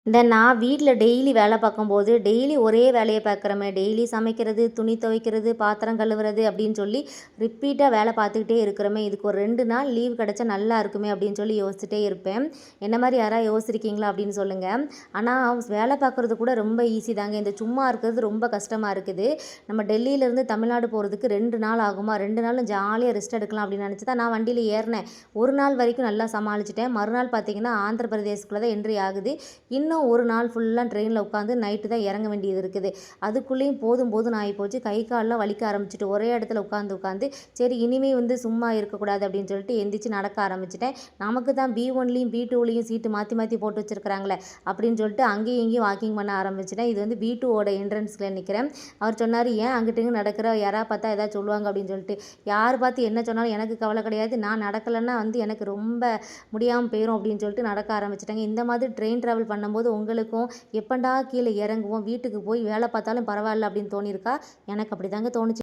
நான் வீட்ல டெய்லி வேலை பார்க்கும்போது, டெய்லி ஒரே வேலைய பார்க்குறோமே, டெய்லி சமைக்கிறது, துணி துவைக்கிறது, பாத்திரம் கழுவுறது அப்படின்னு சொல்லி ரிப்பீட்டா வேலை பார்த்துக்கிட்டே இருக்கிறோமே, இதுக்கு ஒரு 2 நாள் லீவ் கிடைச்சா நல்லா இருக்குமே அப்படின்னு சொல்லி யோசிச்சுட்டே இருப்பேன். என்ன மாரி யாராவது யோசிச்சிருக்கீங்களா அப்படின்னு சொல்லுங்க. ஆனா வேலை பார்க்குறது கூட ரொம்ப ஈஸி தாங்க. இந்த சும்மா இருக்கிறது ரொம்ப கஷ்டமா இருக்குது. நம்ம டெல்லியிலேருந்து தமிழ்நாடு போறதுக்கு 2 நாள் ஆகுமா, 2 நாளும் ஜாலியா ரெஸ்ட் எடுக்கலாம் அப்படின்னு நினச்சு தான் நான் வண்டியில ஏறினேன். ஒரு நாள் வரைக்கும் நல்லா சமாளிச்சுட்டேன். மறுநாள் பார்த்தீங்கன்னா, ஆந்திர பிரதேசக்குள்ள தான் என்ட்ரி ஆகுது. இன்னும் ஒரு நாள் ஃபுல்லாக ட்ரெயினில் உட்காந்து நைட்டு தான் இறங்க வேண்டியது இருக்குது. அதுக்குள்ளேயும் போதும் போதும்னு ஆகிப்போச்சு. கை கால்லாம் வலிக்க ஆரம்பிச்சுட்டு ஒரே இடத்துல உட்காந்து சரி இனிமே சும்மா இருக்கக்கூடாது அப்படின்னு சொல்லிட்டு எந்திரிச்சு நடக்க ஆரம்பிச்சிட்டேன். நமக்கு தான் B1லேயும் B2லேயும் சீட்டு மாற்றி மாற்றி போட்டு வச்சுருக்கிறாங்களே அப்படின்னு சொல்லிட்டு அங்கேயும் இங்கேயும் வாக்கிங் பண்ண ஆரம்பிச்சிட்டேன். இது B2ஓட என்ட்ரன்ஸில் நிற்கிறேன். அவர் சொன்னார், ஏன் அங்கிட்டு இங்கே நடக்கிற, யாராவது பார்த்தா ஏதாவது சொல்லுவாங்க அப்படின்னு சொல்லிட்டு. யார் பார்த்து என்ன சொன்னாலும் எனக்கு கவலை கிடையாது. நான் நடக்கலைன்னா எனக்கு ரொம்ப முடியாமல் போயிடும் அப்படின்னு சொல்லிட்டு நடக்க ஆரம்பிச்சிட்டேங்க. இந்த மாதிரி ட்ரெயின் ட்ராவல் பண்ணும்போது உங்களுக்கும் எப்பண்டா கீழே இறங்குவோம், வீட்டுக்கு போய் வேலை பார்த்தாலும் பரவாயில்ல அப்படின்னு தோணியிருக்கா? எனக்கு அப்படி தாங்க தோணுச்சு.